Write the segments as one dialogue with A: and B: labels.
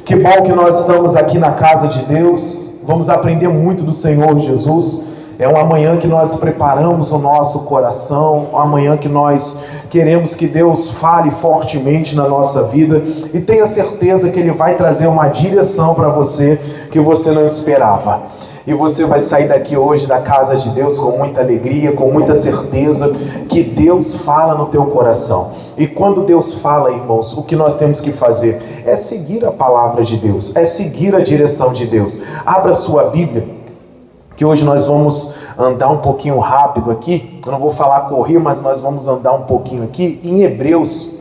A: Que bom que nós estamos aqui na casa de Deus. Vamos aprender muito do Senhor Jesus. É uma manhã que nós preparamos o nosso coração, uma manhã que nós queremos que Deus fale fortemente na nossa vida e tenha certeza que Ele vai trazer uma direção para você que você não esperava. E você vai sair daqui hoje da casa de Deus com muita alegria, com muita certeza que Deus fala no teu coração. E quando Deus fala, irmãos, o que nós temos que fazer é seguir a palavra de Deus, é seguir a direção de Deus. Abra sua Bíblia, que hoje nós vamos andar um pouquinho rápido aqui. Eu não vou falar correr, mas nós vamos andar um pouquinho aqui em Hebreus.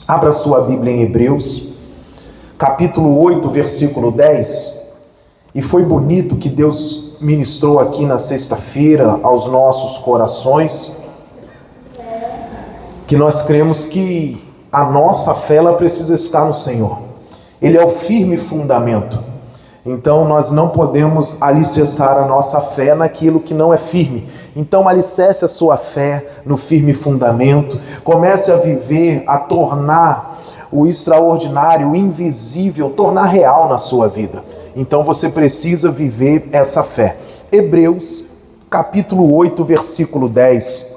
A: Abra sua Bíblia em Hebreus, capítulo 8, versículo 10. E foi bonito que Deus ministrou aqui na sexta-feira aos nossos corações, que nós cremos que a nossa fé ela precisa estar no Senhor. Ele é o firme fundamento. Então nós não podemos alicerçar a nossa fé naquilo que não é firme. Então alicerce a sua fé no firme fundamento, comece a viver, a tornar o extraordinário, o invisível, tornar real na sua vida. Então você precisa viver essa fé. Hebreus, capítulo 8, versículo 10,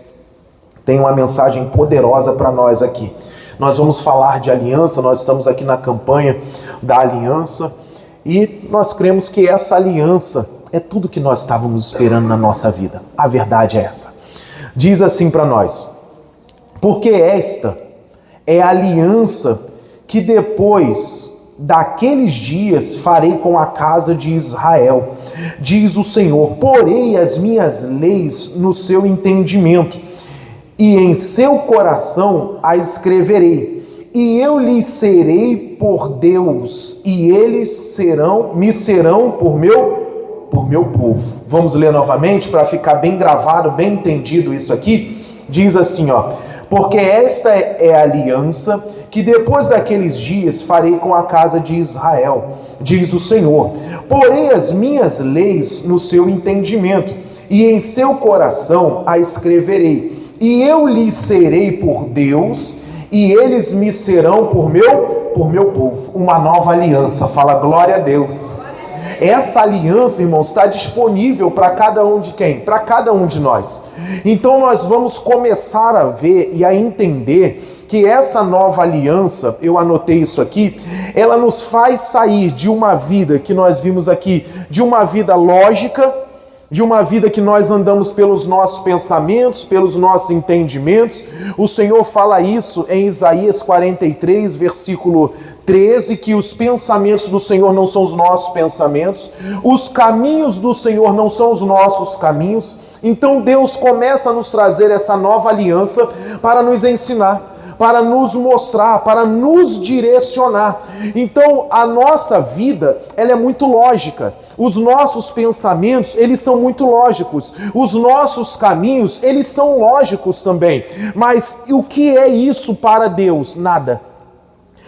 A: tem uma mensagem poderosa para nós aqui. Nós vamos falar de aliança, nós estamos aqui na campanha da aliança e nós cremos que essa aliança é tudo que nós estávamos esperando na nossa vida. A verdade é essa. Diz assim para nós: porque esta é a aliança que depois daqueles dias farei com a casa de Israel, diz o Senhor. Porei as minhas leis no seu entendimento, e em seu coração as escreverei, e eu lhes serei por Deus, e eles me serão por meu povo. Vamos ler novamente para ficar bem gravado, bem entendido isso aqui. Diz assim, porque esta é a aliança que depois daqueles dias farei com a casa de Israel, diz o Senhor. Porei as minhas leis no seu entendimento, e em seu coração a escreverei. E eu lhes serei por Deus, e eles me serão por meu povo. Uma nova aliança, fala glória a Deus. Essa aliança, irmãos, está disponível para cada um de quem? Para cada um de nós. Então nós vamos começar a ver e a entender que essa nova aliança, eu anotei isso aqui, ela nos faz sair de uma vida que nós vimos aqui, de uma vida lógica, de uma vida que nós andamos pelos nossos pensamentos, pelos nossos entendimentos. O Senhor fala isso em Isaías 43, versículo 13, que os pensamentos do Senhor não são os nossos pensamentos, os caminhos do Senhor não são os nossos caminhos. Então Deus começa a nos trazer essa nova aliança para nos ensinar, para nos mostrar, para nos direcionar. Então a nossa vida, ela é muito lógica. Os nossos pensamentos, eles são muito lógicos. Os nossos caminhos, eles são lógicos também. Mas o que é isso para Deus? Nada.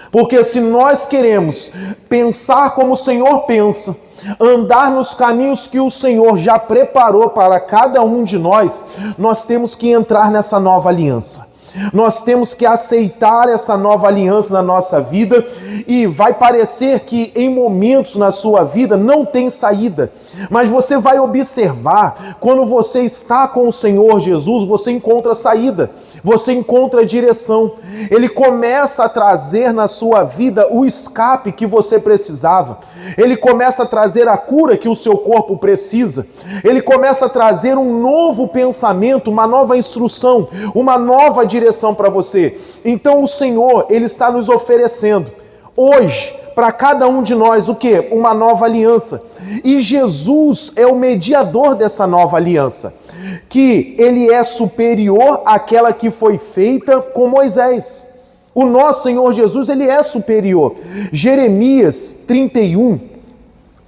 A: Porque se nós queremos pensar como o Senhor pensa, andar nos caminhos que o Senhor já preparou para cada um de nós, nós temos que entrar nessa nova aliança. Nós temos que aceitar essa nova aliança na nossa vida, e vai parecer que em momentos na sua vida não tem saída, mas você vai observar, quando você está com o Senhor Jesus, você encontra saída, você encontra direção. Ele começa a trazer na sua vida o escape que você precisava, ele começa a trazer a cura que o seu corpo precisa, ele começa a trazer um novo pensamento, uma nova instrução, uma nova direção para você. Então o Senhor, Ele está nos oferecendo hoje, para cada um de nós, o quê? Uma nova aliança. E Jesus é o mediador dessa nova aliança, que Ele é superior àquela que foi feita com Moisés. O nosso Senhor Jesus, Ele é superior. Jeremias 31,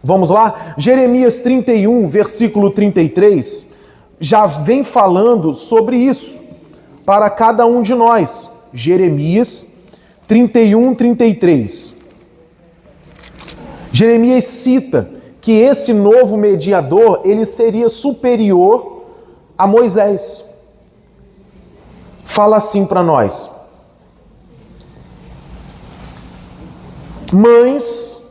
A: vamos lá? Jeremias 31, versículo 33, já vem falando sobre isso para cada um de nós. Jeremias 31, 33. Jeremias cita que esse novo mediador, ele seria superior a Moisés. Fala assim para nós: Mães,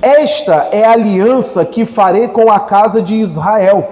A: esta é a aliança que farei com a casa de Israel.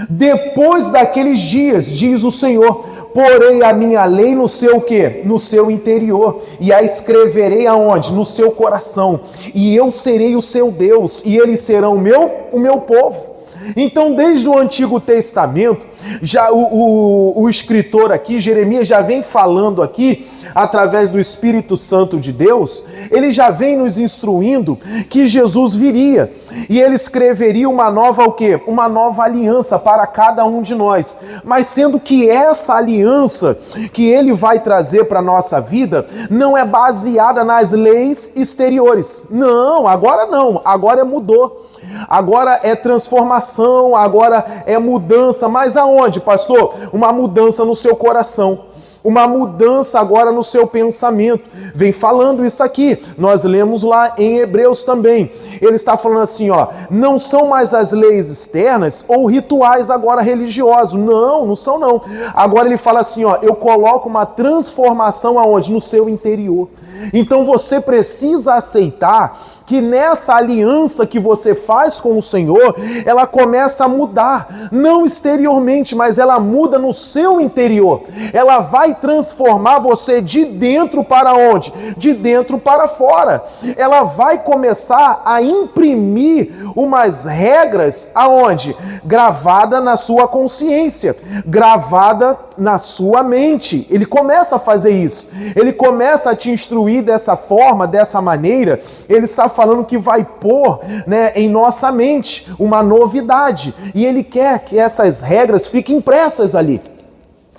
A: Depois daqueles dias, diz o Senhor, porei a minha lei no seu quê? No seu interior, e a escreverei aonde? No seu coração, e eu serei o seu Deus, e eles serão o meu povo. Então, desde o Antigo Testamento, já o escritor aqui, Jeremias, já vem falando aqui, através do Espírito Santo de Deus, ele já vem nos instruindo que Jesus viria, e ele escreveria uma nova o quê? Uma nova aliança para cada um de nós, mas sendo que essa aliança que ele vai trazer para a nossa vida, não é baseada nas leis exteriores. Não, agora mudou. Agora é transformação, agora é mudança, mas aonde, pastor? Uma mudança no seu coração, uma mudança agora no seu pensamento. Vem falando isso aqui, nós lemos lá em Hebreus também. Ele está falando assim, ó, não são mais as leis externas ou rituais agora religiosos. Não são não. Agora ele fala assim, ó, eu coloco uma transformação aonde? No seu interior. Então você precisa aceitar que nessa aliança que você faz com o Senhor, ela começa a mudar, não exteriormente, mas ela muda no seu interior. Ela vai transformar você de dentro para onde? De dentro para fora. Ela vai começar a imprimir umas regras aonde? Gravada na sua consciência, gravada na sua mente. Ele começa a fazer isso. Ele começa a te instruir dessa forma, dessa maneira. Ele está falando que vai pôr, né, em nossa mente uma novidade. E ele quer que essas regras fiquem impressas ali.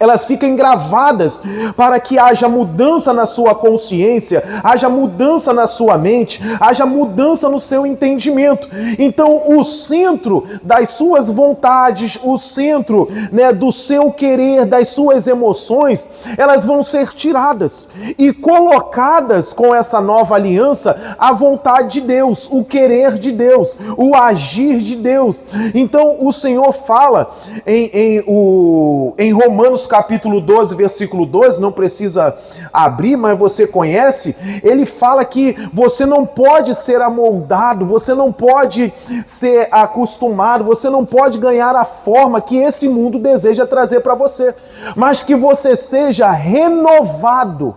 A: Elas ficam gravadas para que haja mudança na sua consciência, haja mudança na sua mente, haja mudança no seu entendimento. Então, o centro das suas vontades, o centro, né, do seu querer, das suas emoções, elas vão ser tiradas e colocadas com essa nova aliança a vontade de Deus, o querer de Deus, o agir de Deus. Então, o Senhor fala em Romanos capítulo 12, versículo 12, não precisa abrir, mas você conhece, ele fala que você não pode ser amoldado, você não pode ser acostumado, você não pode ganhar a forma que esse mundo deseja trazer para você, mas que você seja renovado.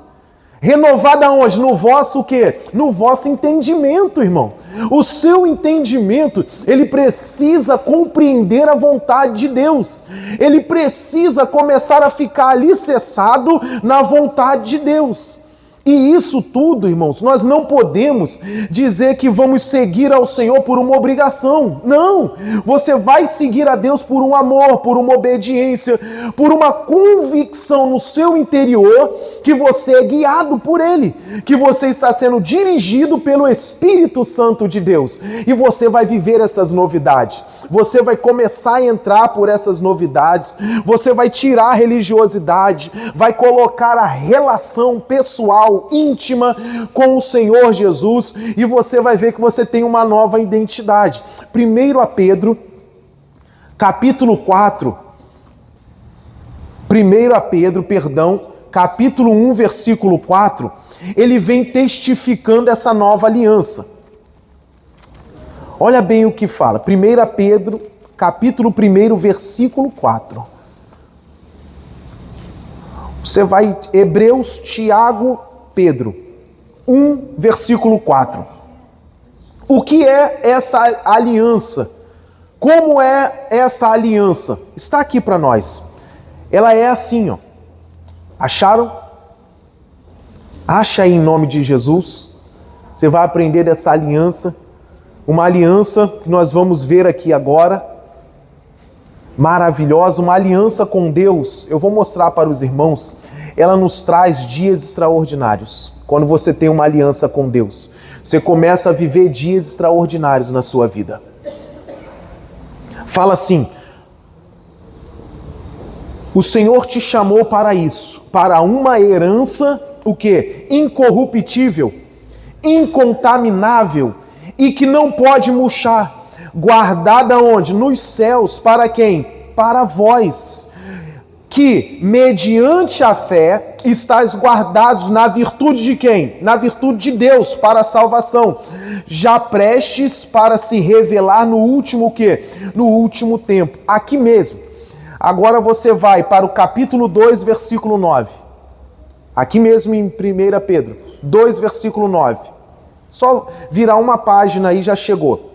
A: Renovado aonde? No vosso o quê? No vosso entendimento, irmão. O seu entendimento, ele precisa compreender a vontade de Deus. Ele precisa começar a ficar alicerçado na vontade de Deus. E isso tudo, irmãos, nós não podemos dizer que vamos seguir ao Senhor por uma obrigação. Não! Você vai seguir a Deus por um amor, por uma obediência, por uma convicção no seu interior que você é guiado por Ele, que você está sendo dirigido pelo Espírito Santo de Deus. E você vai viver essas novidades. Você vai começar a entrar por essas novidades. Você vai tirar a religiosidade, vai colocar a relação pessoal, íntima com o Senhor Jesus, e você vai ver que você tem uma nova identidade. 1 Pedro, capítulo 4, capítulo 1, versículo 4, ele vem testificando essa nova aliança. Olha bem o que fala. 1 Pedro, capítulo 1, versículo 4. Você vai, Hebreus, Tiago, Pedro, 1, versículo 4. O que é essa aliança? Como é essa aliança? Está aqui para nós. Ela é assim, ó. Acharam? Acha aí em nome de Jesus. Você vai aprender dessa aliança. Uma aliança que nós vamos ver aqui agora. Maravilhosa, uma aliança com Deus. Eu vou mostrar para os irmãos. Ela nos traz dias extraordinários. Quando você tem uma aliança com Deus, você começa a viver dias extraordinários na sua vida. Fala assim: o Senhor te chamou para isso, para uma herança, o quê? Incorruptível, incontaminável e que não pode murchar, guardada onde? Nos céus. Para quem? Para vós, que, mediante a fé, estáis guardados na virtude de quem? Na virtude de Deus, para a salvação, já prestes para se revelar no último quê? No último tempo. Aqui mesmo. Agora você vai para o capítulo 2, versículo 9. Aqui mesmo em 1 Pedro 2, versículo 9. Só virar uma página aí já chegou.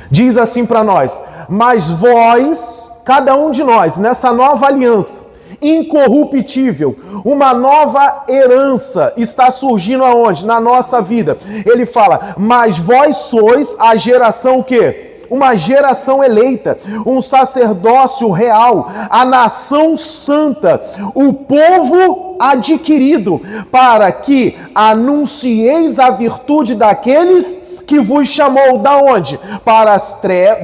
A: Diz assim para nós: mas vós, cada um de nós, nessa nova aliança incorruptível, uma nova herança está surgindo aonde? Na nossa vida. Ele fala: mas vós sois a geração o quê? Uma geração eleita, um sacerdócio real, a nação santa, o povo adquirido, para que anuncieis a virtude daqueles que vos chamou da onde?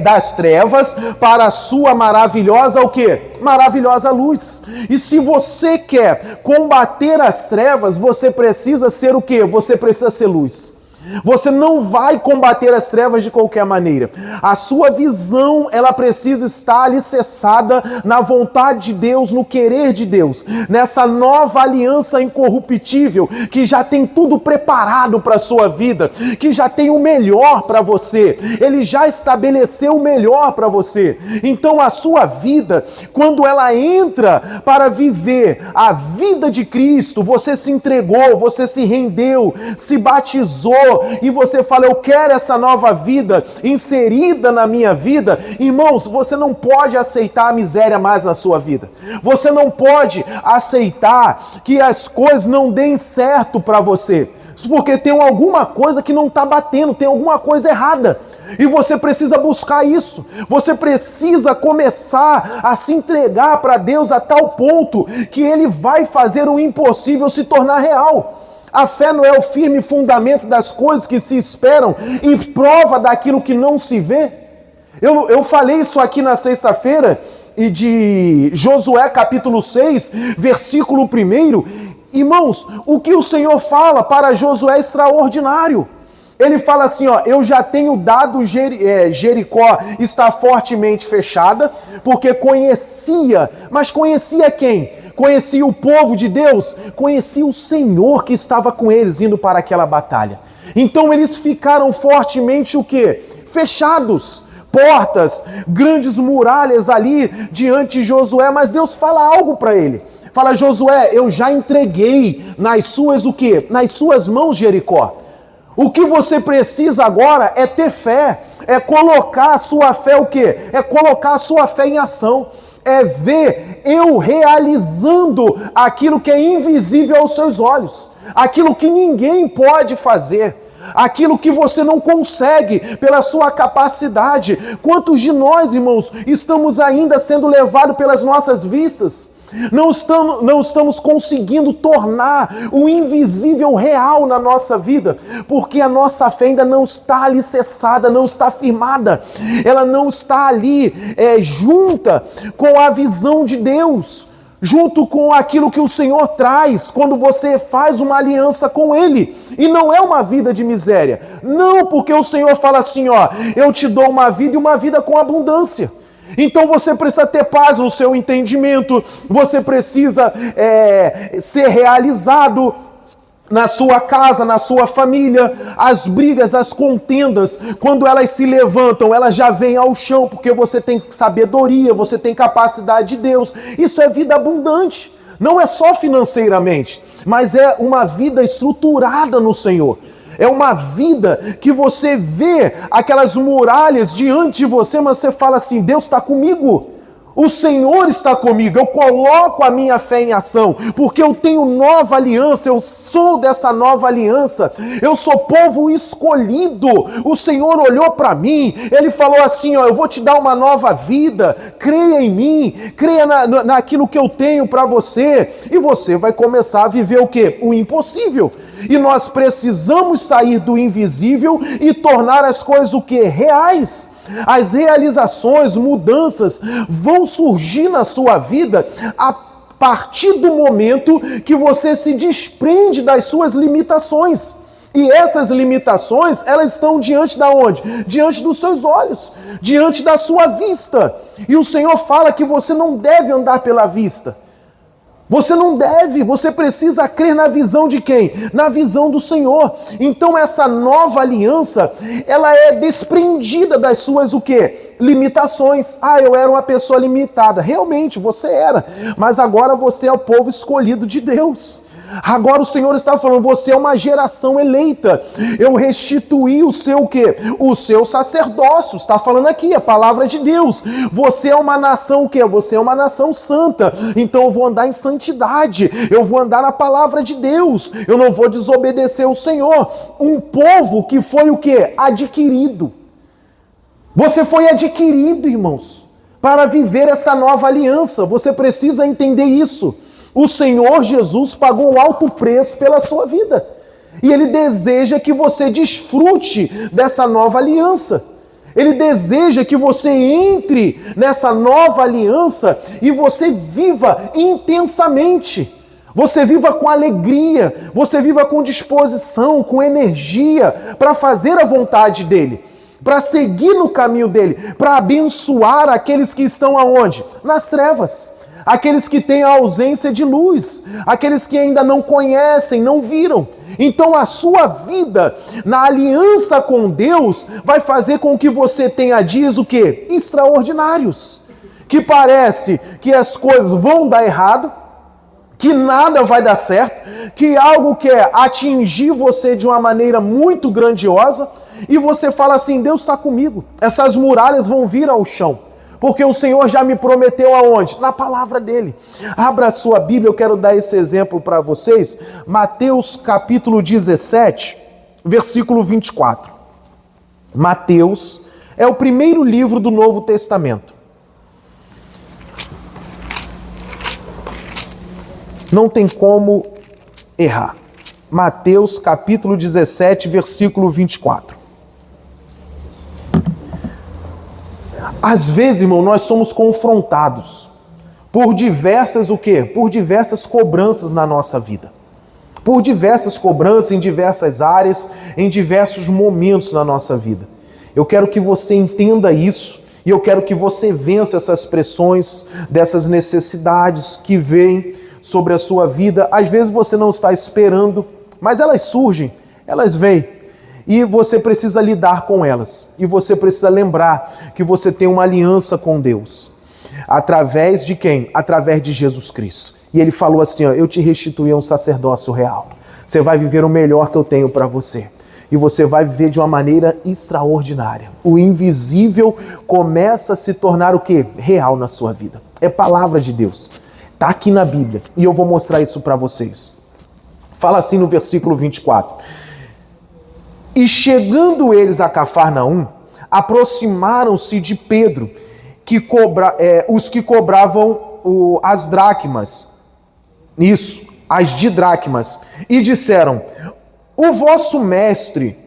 A: Das trevas para a sua maravilhosa o quê? Maravilhosa luz. E se você quer combater as trevas, você precisa ser o quê? Você precisa ser luz. Você não vai combater as trevas de qualquer maneira. A sua visão, ela precisa estar alicerçada na vontade de Deus, no querer de Deus, nessa nova aliança incorruptível, que já tem tudo preparado para a sua vida, que já tem o melhor para você. Ele já estabeleceu o melhor para você. Então a sua vida, quando ela entra para viver a vida de Cristo, você se entregou, você se rendeu, se batizou, e você fala: eu quero essa nova vida inserida na minha vida. Irmãos, você não pode aceitar a miséria mais na sua vida. Você não pode aceitar que as coisas não deem certo para você, porque tem alguma coisa que não está batendo, tem alguma coisa errada. E você precisa buscar isso. Você precisa começar a se entregar para Deus a tal ponto que Ele vai fazer o impossível se tornar real. A fé não é o firme fundamento das coisas que se esperam e prova daquilo que não se vê? Eu falei isso aqui na sexta-feira, e de Josué capítulo 6, versículo 1. Irmãos, o que o Senhor fala para Josué é extraordinário. Ele fala assim, ó: eu já tenho dado Jericó está fortemente fechada, porque conhecia, mas conhecia quem? Conhecia o povo de Deus, conhecia o Senhor que estava com eles indo para aquela batalha. Então eles ficaram fortemente o quê? Fechados. Portas, grandes muralhas ali diante de Josué, mas Deus fala algo para ele. Fala: Josué, eu já entreguei nas suas o quê? Nas suas mãos Jericó. O que você precisa agora é ter fé, é colocar a sua fé o quê? É colocar a sua fé em ação. É ver eu realizando aquilo que é invisível aos seus olhos, aquilo que ninguém pode fazer, aquilo que você não consegue pela sua capacidade. Quantos de nós, irmãos, estamos ainda sendo levados pelas nossas vistas? Não estamos conseguindo tornar o invisível real na nossa vida, porque a nossa fé ainda não está alicerçada, não está firmada, ela não está ali junta com a visão de Deus, junto com aquilo que o Senhor traz quando você faz uma aliança com Ele. E não é uma vida de miséria, não, porque o Senhor fala assim, ó: eu te dou uma vida e uma vida com abundância. Então você precisa ter paz no seu entendimento, você precisa ser realizado na sua casa, na sua família. As brigas, as contendas, quando elas se levantam, elas já vêm ao chão, porque você tem sabedoria, você tem capacidade de Deus. Isso é vida abundante, não é só financeiramente, mas é uma vida estruturada no Senhor. É uma vida que você vê aquelas muralhas diante de você, mas você fala assim: Deus está comigo. O Senhor está comigo, eu coloco a minha fé em ação, porque eu tenho nova aliança, eu sou dessa nova aliança, eu sou povo escolhido. O Senhor olhou para mim, Ele falou assim, ó: eu vou te dar uma nova vida, creia em mim, creia naquilo que eu tenho para você, e você vai começar a viver o quê? O impossível. E nós precisamos sair do invisível e tornar as coisas o quê? Reais. As realizações, mudanças vão surgir na sua vida a partir do momento que você se desprende das suas limitações. E essas limitações, elas estão diante da onde? Diante dos seus olhos, diante da sua vista. E o Senhor fala que você não deve andar pela vista. Você não deve, você precisa crer na visão de quem? Na visão do Senhor. Então essa nova aliança, ela é desprendida das suas o quê? Limitações. Eu era uma pessoa limitada. Realmente, você era. Mas agora você é o povo escolhido de Deus. Agora o Senhor está falando, você é uma geração eleita. Eu restituí o seu o quê? O seu sacerdócio. Está falando aqui, a palavra de Deus. Você é uma nação o quê? Você é uma nação santa. Então eu vou andar em santidade. Eu vou andar na palavra de Deus. Eu não vou desobedecer o Senhor. Um povo que foi o quê? Adquirido. Você foi adquirido, irmãos, para viver essa nova aliança. Você precisa entender isso. O Senhor Jesus pagou um alto preço pela sua vida. E Ele deseja que você desfrute dessa nova aliança. Ele deseja que você entre nessa nova aliança e você viva intensamente. Você viva com alegria, você viva com disposição, com energia para fazer a vontade dEle, para seguir no caminho dEle, para abençoar aqueles que estão aonde? Nas trevas. Aqueles que têm a ausência de luz, aqueles que ainda não conhecem, não viram. Então a sua vida na aliança com Deus vai fazer com que você tenha dias o quê? Extraordinários. Que parece que as coisas vão dar errado, que nada vai dar certo, que algo quer atingir você de uma maneira muito grandiosa, e você fala assim, Deus está comigo, essas muralhas vão vir ao chão. Porque o Senhor já me prometeu aonde? Na palavra dele. Abra a sua Bíblia, eu quero dar esse exemplo para vocês. Mateus capítulo 17, versículo 24. Mateus é o primeiro livro do Novo Testamento. Não tem como errar. Mateus capítulo 17, versículo 24. Às vezes, irmão, nós somos confrontados por diversas o quê? Por diversas cobranças na nossa vida. Por diversas cobranças em diversas áreas, em diversos momentos na nossa vida. Eu quero que você entenda isso e eu quero que você vença essas pressões, dessas necessidades que vêm sobre a sua vida. Às vezes você não está esperando, mas elas surgem, elas vêm. E você precisa lidar com elas. E você precisa lembrar que você tem uma aliança com Deus. Através de quem? Através de Jesus Cristo. E ele falou assim, eu te restituí a um sacerdócio real. Você vai viver o melhor que eu tenho para você. E você vai viver de uma maneira extraordinária. O invisível começa a se tornar o quê? Real na sua vida. É palavra de Deus. Está aqui na Bíblia. E eu vou mostrar isso para vocês. Fala assim no versículo 24. E chegando eles a Cafarnaum, aproximaram-se de Pedro, os que cobravam as dracmas, isso, as didracmas, e disseram, o vosso mestre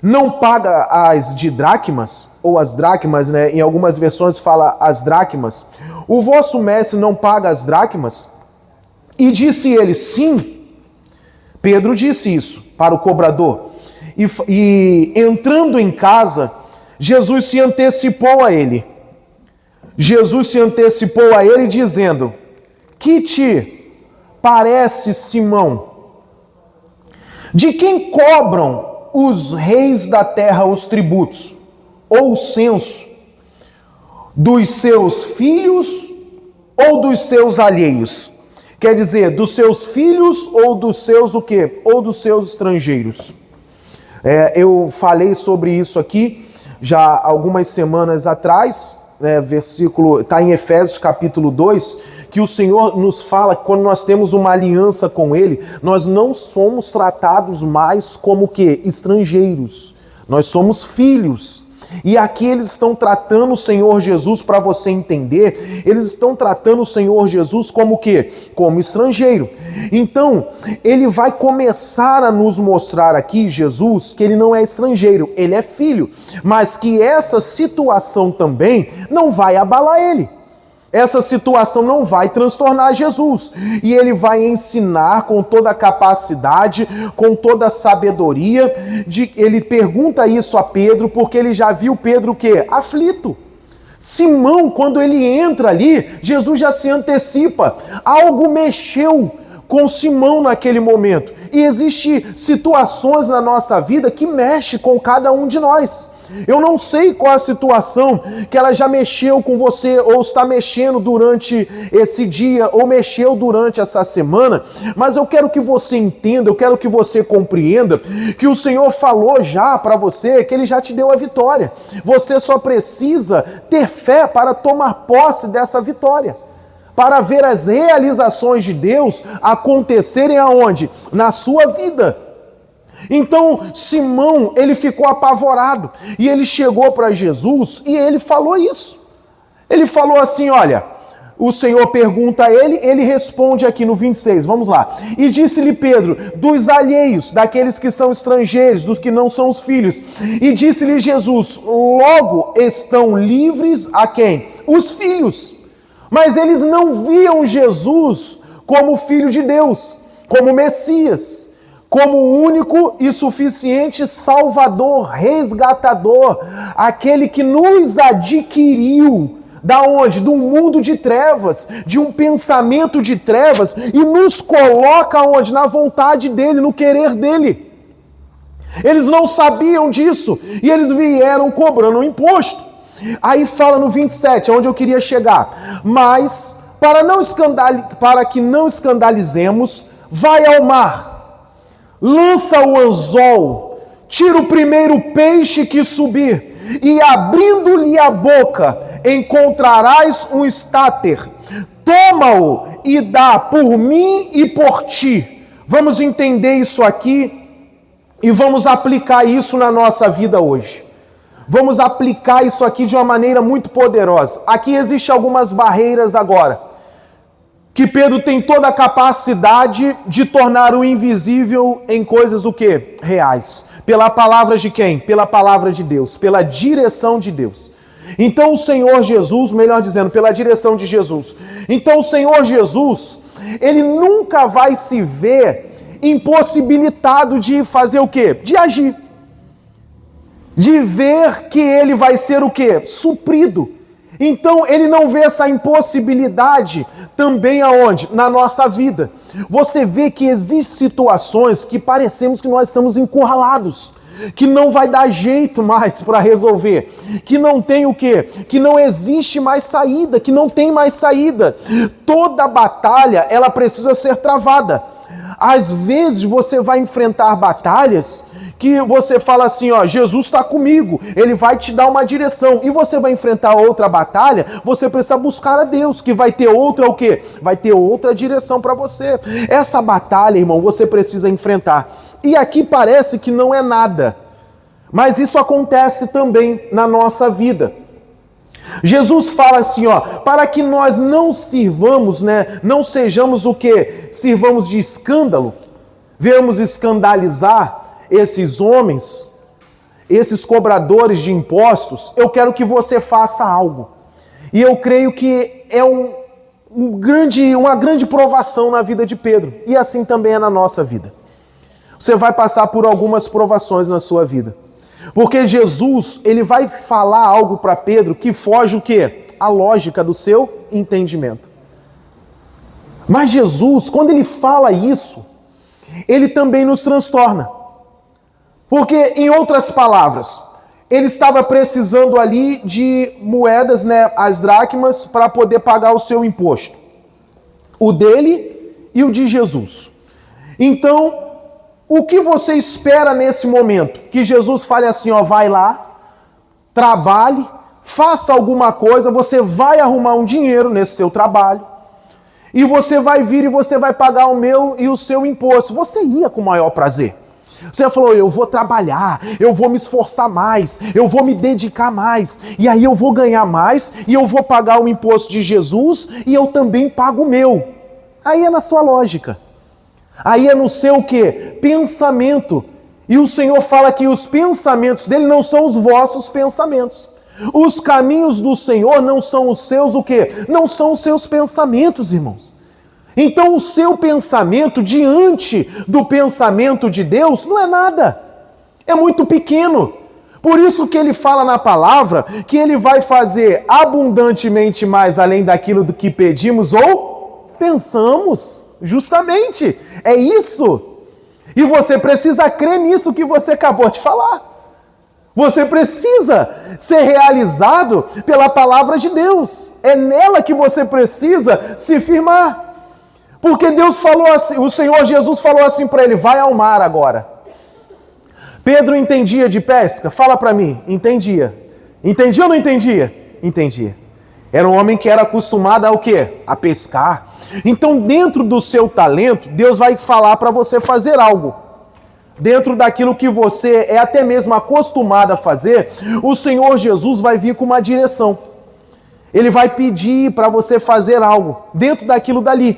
A: não paga as didracmas, ou as dracmas, né? Em algumas versões fala as dracmas, o vosso mestre não paga as dracmas? E disse ele, sim. Pedro disse isso para o cobrador. E entrando em casa, Jesus se antecipou a ele. Jesus se antecipou a ele dizendo, que te parece, Simão? De quem cobram os reis da terra os tributos, ou o censo? Dos seus filhos ou dos seus alheios? Quer dizer, dos seus filhos ou dos seus o quê? Ou dos seus estrangeiros. Eu falei sobre isso aqui já algumas semanas atrás, versículo, está em Efésios capítulo 2, que o Senhor nos fala que quando nós temos uma aliança com Ele, nós não somos tratados mais como o quê? Estrangeiros. Nós somos filhos. E aqui eles estão tratando o Senhor Jesus, para você entender, eles estão tratando o Senhor Jesus como o quê? Como estrangeiro. Então, ele vai começar a nos mostrar aqui, Jesus, que ele não é estrangeiro, ele é filho, mas que essa situação também não vai abalar ele. Essa situação não vai transtornar Jesus. E ele vai ensinar com toda a capacidade, com toda a sabedoria. Ele pergunta isso a Pedro, porque ele já viu Pedro o quê? Aflito. Simão, quando ele entra ali, Jesus já se antecipa. Algo mexeu com Simão naquele momento. E existem situações na nossa vida que mexem com cada um de nós. Eu não sei qual a situação que ela já mexeu com você, ou está mexendo durante esse dia, ou mexeu durante essa semana, mas eu quero que você entenda, eu quero que você compreenda que o Senhor falou já para você, que Ele já te deu a vitória. Você só precisa ter fé para tomar posse dessa vitória, para ver as realizações de Deus acontecerem aonde? Na sua vida. Então, Simão, ele ficou apavorado, e ele chegou para Jesus, e ele falou isso. Ele falou assim, olha, o Senhor pergunta a ele, ele responde aqui no 26, vamos lá. E disse-lhe Pedro, dos alheios, daqueles que são estrangeiros, dos que não são os filhos. E disse-lhe Jesus, logo estão livres a quem? Os filhos. Mas eles não viam Jesus como Filho de Deus, como Messias, como o único e suficiente Salvador, resgatador, aquele que nos adquiriu, da onde? De um mundo de trevas, de um pensamento de trevas, e nos coloca onde? Na vontade dele, no querer dele. Eles não sabiam disso, e eles vieram cobrando um imposto. Aí fala no 27, onde eu queria chegar. Mas, para que não escandalizemos, vai ao mar, lança o anzol, tira o primeiro peixe que subir, e abrindo-lhe a boca, encontrarás um estáter. Toma-o e dá por mim e por ti. Vamos entender isso aqui e vamos aplicar isso na nossa vida hoje. Vamos aplicar isso aqui de uma maneira muito poderosa. Aqui existem algumas barreiras agora, que Pedro tem toda a capacidade de tornar o invisível em coisas o quê? Reais. Pela palavra de quem? Pela palavra de Deus, pela direção de Deus. Então o Senhor Jesus, melhor dizendo, pela direção de Jesus. Então o Senhor Jesus, ele nunca vai se ver impossibilitado de fazer o quê? De agir. De ver que ele vai ser o quê? Suprido. Então ele não vê essa impossibilidade também aonde? Na nossa vida. Você vê que existem situações que parecemos que nós estamos encurralados, que não vai dar jeito mais para resolver, que não tem o quê? Que não existe mais saída, que não tem mais saída. Toda batalha, ela precisa ser travada. Às vezes você vai enfrentar batalhas que você fala assim, ó, Jesus está comigo, Ele vai te dar uma direção, e você vai enfrentar outra batalha, você precisa buscar a Deus, que vai ter outra o quê? Vai ter outra direção para você. Essa batalha, irmão, você precisa enfrentar. E aqui parece que não é nada, mas isso acontece também na nossa vida. Jesus fala assim, ó, para que nós não sirvamos, não sejamos o quê? Sirvamos de escândalo, venhamos escandalizar esses homens, esses cobradores de impostos. Eu quero que você faça algo. E eu creio que é uma grande provação na vida de Pedro. E assim também é na nossa vida. Você vai passar por algumas provações na sua vida. Porque Jesus, ele vai falar algo para Pedro que foge o quê? A lógica do seu entendimento. Mas Jesus, quando ele fala isso, ele também nos transtorna. Porque, em outras palavras, ele estava precisando ali de moedas, as dracmas, para poder pagar o seu imposto. O dele e o de Jesus. Então, o que você espera nesse momento? Que Jesus fale assim, ó, vai lá, trabalhe, faça alguma coisa, você vai arrumar um dinheiro nesse seu trabalho, e você vai vir e você vai pagar o meu e o seu imposto. Você ia com o maior prazer. Você falou, eu vou trabalhar, eu vou me esforçar mais, eu vou me dedicar mais, e aí eu vou ganhar mais, e eu vou pagar o imposto de Jesus, e eu também pago o meu. Aí é na sua lógica. Aí é no seu o quê? Pensamento. E o Senhor fala que os pensamentos dele não são os vossos pensamentos. Os caminhos do Senhor não são os seus o quê? Não são os seus pensamentos, irmãos. Então o seu pensamento diante do pensamento de Deus não é nada. É muito pequeno. Por isso que ele fala na palavra que ele vai fazer abundantemente mais além daquilo do que pedimos ou pensamos. Justamente. É isso. E você precisa crer nisso que você acabou de falar. Você precisa ser realizado pela palavra de Deus. É nela que você precisa se firmar. Porque Deus falou assim, o Senhor Jesus falou assim para ele, vai ao mar agora. Pedro entendia de pesca? Fala para mim, entendia. Entendia ou não entendia? Entendia. Era um homem que era acostumado ao quê? A pescar. Então, dentro do seu talento, Deus vai falar para você fazer algo. Dentro daquilo que você é até mesmo acostumado a fazer, o Senhor Jesus vai vir com uma direção. Ele vai pedir para você fazer algo dentro daquilo dali.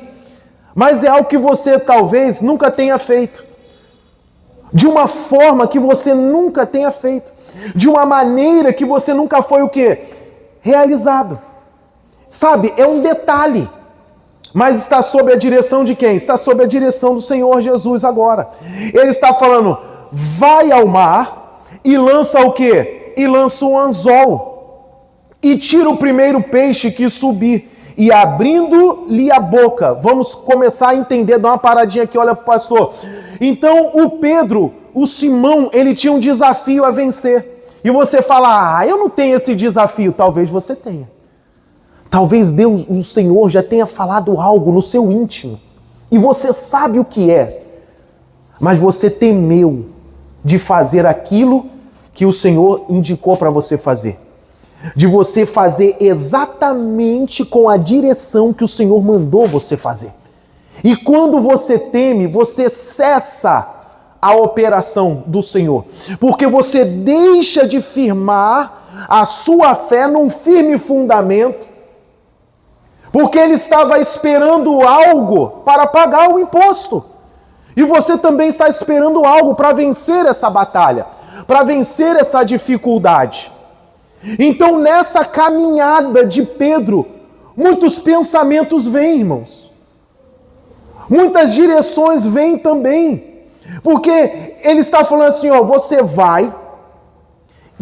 A: Mas é algo que você talvez nunca tenha feito. De uma forma que você nunca tenha feito. De uma maneira que você nunca foi o quê? Realizado. Sabe, é um detalhe. Mas está sob a direção de quem? Está sob a direção do Senhor Jesus agora. Ele está falando, vai ao mar e lança o quê? E lança um anzol. E tira o primeiro peixe que subir. E abrindo-lhe a boca. Vamos começar a entender, dá uma paradinha aqui, olha para o pastor. Então o Pedro, o Simão, ele tinha um desafio a vencer. E você fala, eu não tenho esse desafio. Talvez você tenha. Talvez Deus, o Senhor, já tenha falado algo no seu íntimo. E você sabe o que é. Mas você temeu de fazer aquilo que o Senhor indicou para você fazer. De você fazer exatamente com a direção que o Senhor mandou você fazer. E quando você teme, você cessa a operação do Senhor. Porque você deixa de firmar a sua fé num firme fundamento. Porque ele estava esperando algo para pagar o imposto. E você também está esperando algo para vencer essa batalha, para vencer essa dificuldade. Então, nessa caminhada de Pedro, muitos pensamentos vêm, irmãos. Muitas direções vêm também. Porque ele está falando assim, você vai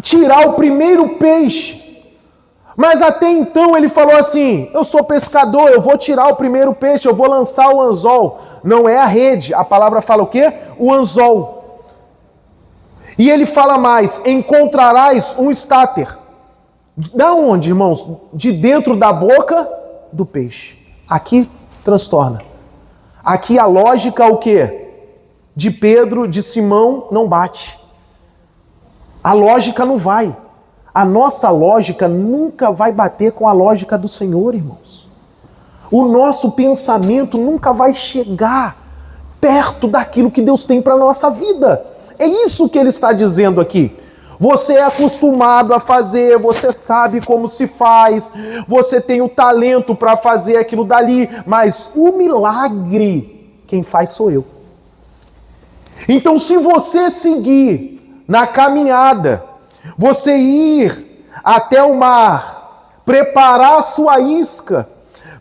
A: tirar o primeiro peixe. Mas até então ele falou assim, eu sou pescador, eu vou tirar o primeiro peixe, eu vou lançar o anzol. Não é a rede, a palavra fala o quê? O anzol. E ele fala mais, encontrarás um estáter. Da onde, irmãos? De dentro da boca do peixe. Aqui transtorna. Aqui a lógica o quê? De Pedro, de Simão, não bate. A lógica não vai. A nossa lógica nunca vai bater com a lógica do Senhor, irmãos. O nosso pensamento nunca vai chegar perto daquilo que Deus tem para a nossa vida. É isso que ele está dizendo aqui. Você é acostumado a fazer, você sabe como se faz, você tem o talento para fazer aquilo dali, mas o milagre, quem faz sou eu. Então, se você seguir na caminhada, você ir até o mar, preparar a sua isca,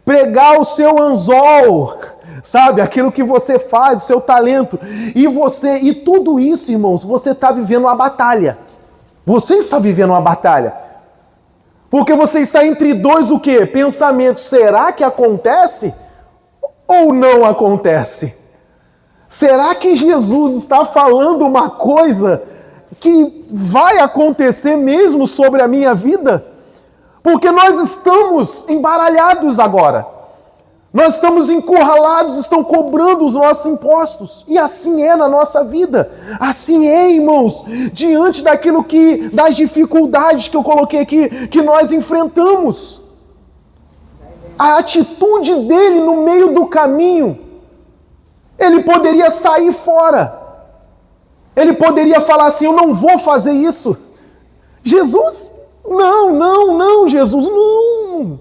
A: pregar o seu anzol, sabe, aquilo que você faz, o seu talento, e tudo isso, irmãos, você está vivendo uma batalha. Você está vivendo uma batalha. Porque você está entre dois o quê? Pensamentos. Será que acontece ou não acontece? Será que Jesus está falando uma coisa que vai acontecer mesmo sobre a minha vida? Porque nós estamos embaralhados agora. Nós estamos encurralados, estão cobrando os nossos impostos. E assim é na nossa vida. Assim é, irmãos, diante das dificuldades que eu coloquei aqui, que nós enfrentamos. A atitude dele no meio do caminho, ele poderia sair fora. Ele poderia falar assim, eu não vou fazer isso. Jesus, não, Jesus, não.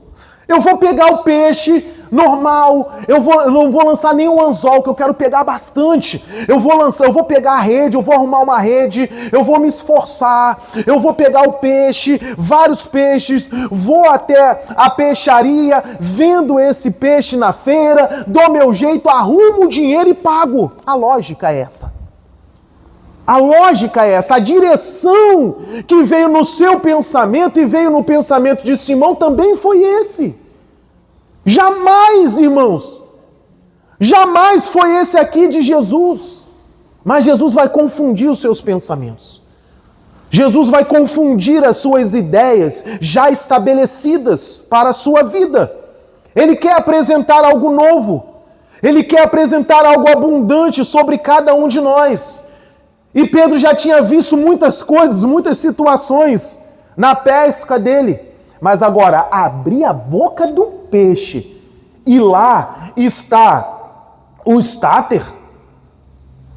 A: Eu vou pegar o peixe, normal, eu não vou lançar nenhum anzol, que eu quero pegar bastante. Eu vou pegar a rede, eu vou arrumar uma rede, eu vou me esforçar, eu vou pegar o peixe, vários peixes, vou até a peixaria, vendo esse peixe na feira, dou meu jeito, arrumo o dinheiro e pago. A lógica é essa. A lógica é essa, a direção que veio no seu pensamento e veio no pensamento de Simão também foi esse. Jamais, irmãos, jamais foi esse aqui de Jesus. Mas Jesus vai confundir os seus pensamentos. Jesus vai confundir as suas ideias já estabelecidas para a sua vida. Ele quer apresentar algo novo. Ele quer apresentar algo abundante sobre cada um de nós. E Pedro já tinha visto muitas coisas, muitas situações na pesca dele. Mas agora, abrir a boca do peixe e lá está o estáter.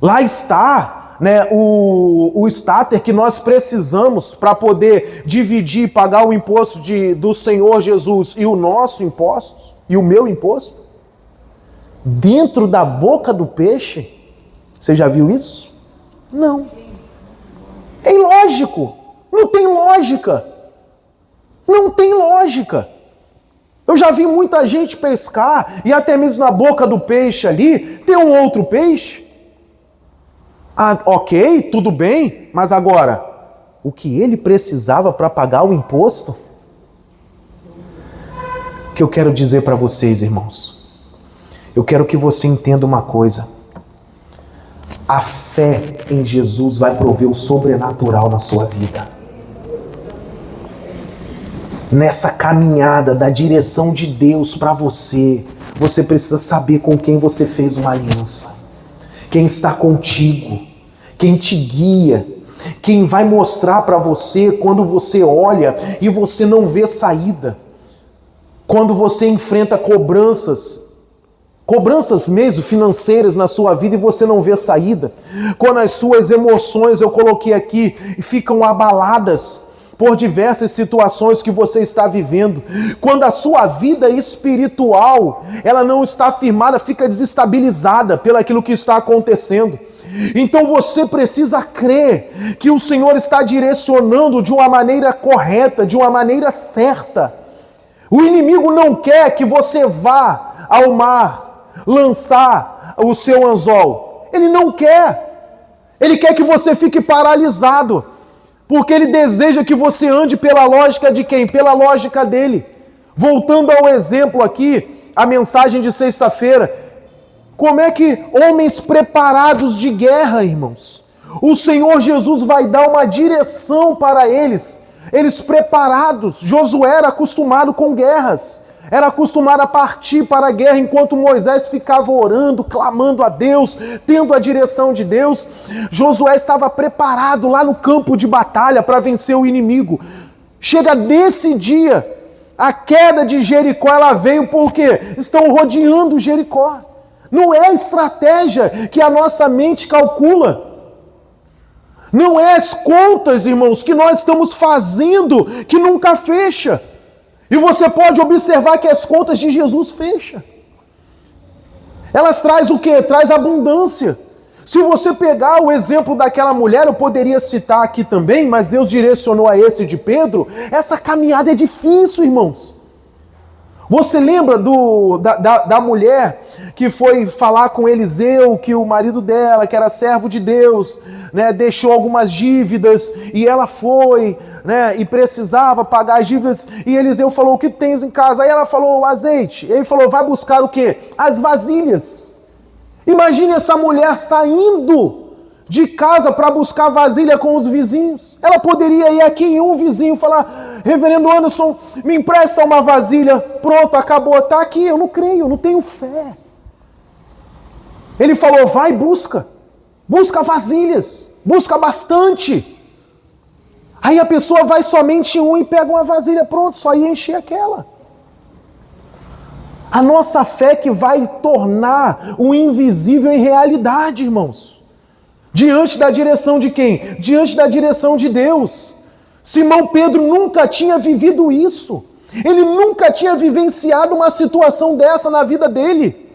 A: Lá está, né, o estáter que nós precisamos para poder dividir e pagar o imposto do Senhor Jesus e o nosso imposto, e o meu imposto. Dentro da boca do peixe. Você já viu isso? Não. É ilógico. Não tem lógica. Não tem lógica. Eu já vi muita gente pescar e até mesmo na boca do peixe ali tem um outro peixe. Ah, ok, tudo bem, mas agora, o que ele precisava para pagar o imposto? O que eu quero dizer para vocês, irmãos? Eu quero que você entenda uma coisa. A fé em Jesus vai prover o sobrenatural na sua vida. Nessa caminhada da direção de Deus para você, você precisa saber com quem você fez uma aliança. Quem está contigo, quem te guia, quem vai mostrar para você quando você olha e você não vê saída. Quando você enfrenta cobranças mesmo financeiras na sua vida e você não vê saída. Quando as suas emoções, eu coloquei aqui, ficam abaladas por diversas situações que você está vivendo. Quando a sua vida espiritual, ela não está firmada, fica desestabilizada pelo aquilo que está acontecendo. Então você precisa crer que o Senhor está direcionando de uma maneira correta, de uma maneira certa. O inimigo não quer que você vá ao mar lançar o seu anzol. Ele não quer. Ele quer que você fique paralisado. Porque ele deseja que você ande pela lógica de quem? Pela lógica dele. Voltando ao exemplo aqui, a mensagem de sexta-feira. Como é que homens preparados de guerra, irmãos? O Senhor Jesus vai dar uma direção para eles. Eles preparados. Josué era acostumado com guerras. Era acostumado a partir para a guerra enquanto Moisés ficava orando, clamando a Deus, tendo a direção de Deus. Josué estava preparado lá no campo de batalha para vencer o inimigo. Chega desse dia, a queda de Jericó, ela veio porque estão rodeando Jericó. Não é a estratégia que a nossa mente calcula. Não é as contas, irmãos, que nós estamos fazendo que nunca fecha. E você pode observar que as contas de Jesus fecham. Elas trazem o quê? Traz abundância. Se você pegar o exemplo daquela mulher, eu poderia citar aqui também, mas Deus direcionou a esse de Pedro, essa caminhada é difícil, irmãos. Você lembra da mulher que foi falar com Eliseu, que o marido dela, que era servo de Deus, né, deixou algumas dívidas e ela foi, né, e precisava pagar as dívidas, e Eliseu falou: o que tens em casa? Aí ela falou: o azeite. Ele falou: vai buscar o quê? As vasilhas. Imagine essa mulher saindo de casa para buscar vasilha com os vizinhos. Ela poderia ir aqui em um vizinho e falar: reverendo Anderson, me empresta uma vasilha. Pronto, acabou, está aqui. Eu não creio, eu não tenho fé. Ele falou: vai, busca vasilhas, busca bastante. Aí a pessoa vai somente em um e pega uma vasilha, pronto, só ia encher aquela. A nossa fé que vai tornar o invisível em realidade, irmãos. Diante da direção de quem? Diante da direção de Deus. Simão Pedro nunca tinha vivido isso. Ele nunca tinha vivenciado uma situação dessa na vida dele.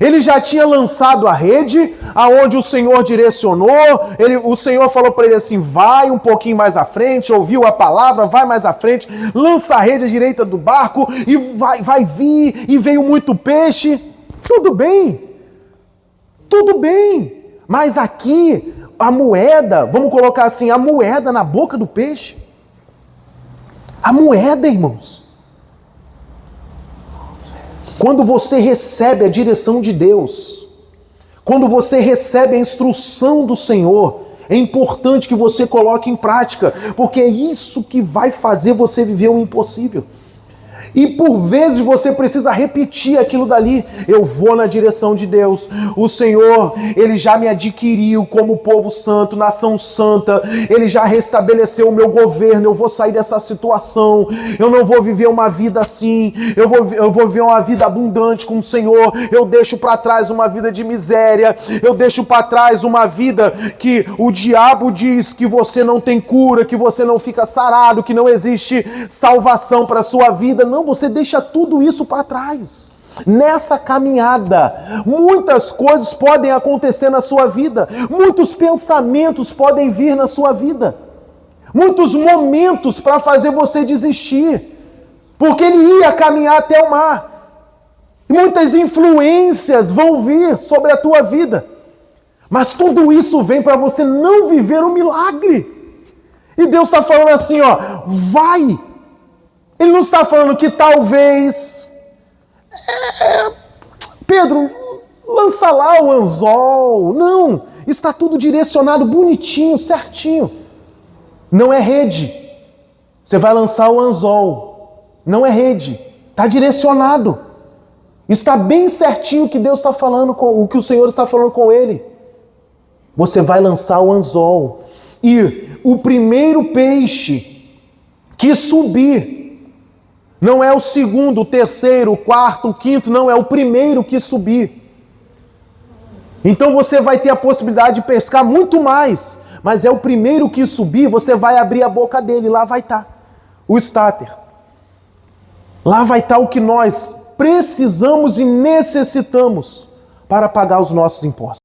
A: Ele já tinha lançado a rede, aonde o Senhor direcionou, o Senhor falou para ele assim, vai um pouquinho mais à frente, ouviu a palavra, vai mais à frente, lança a rede à direita do barco, e vai vir, e veio muito peixe. Tudo bem, mas aqui, a moeda, vamos colocar assim, a moeda na boca do peixe. A moeda, irmãos. Quando você recebe a direção de Deus, quando você recebe a instrução do Senhor, é importante que você coloque em prática, porque é isso que vai fazer você viver o impossível. E por vezes você precisa repetir aquilo dali. Eu vou na direção de Deus. O Senhor, Ele já me adquiriu como povo santo, nação santa. Ele já restabeleceu o meu governo. Eu vou sair dessa situação. Eu não vou viver uma vida assim. Eu vou viver uma vida abundante com o Senhor. Eu deixo para trás uma vida de miséria. Eu deixo para trás uma vida que o diabo diz que você não tem cura, que você não fica sarado, que não existe salvação para a sua vida. Não, você deixa tudo isso para trás. Nessa caminhada, muitas coisas podem acontecer na sua vida, muitos pensamentos podem vir na sua vida, muitos momentos para fazer você desistir, porque ele ia caminhar até o mar. Muitas influências vão vir sobre a tua vida, mas tudo isso vem para você não viver um milagre. E Deus está falando assim, ó, vai. Ele não está falando que talvez, Pedro, lança lá o anzol. Não, está tudo direcionado bonitinho, certinho. Não é rede. Você vai lançar o anzol. Não é rede. Está direcionado. Está bem certinho o que Deus está falando, o que o Senhor está falando com ele. Você vai lançar o anzol. E o primeiro peixe que subir, não é o segundo, o terceiro, o quarto, o quinto, não, é o primeiro que subir. Então você vai ter a possibilidade de pescar muito mais, mas é o primeiro que subir, você vai abrir a boca dele, lá vai estar o starter. Lá vai estar o que nós precisamos e necessitamos para pagar os nossos impostos.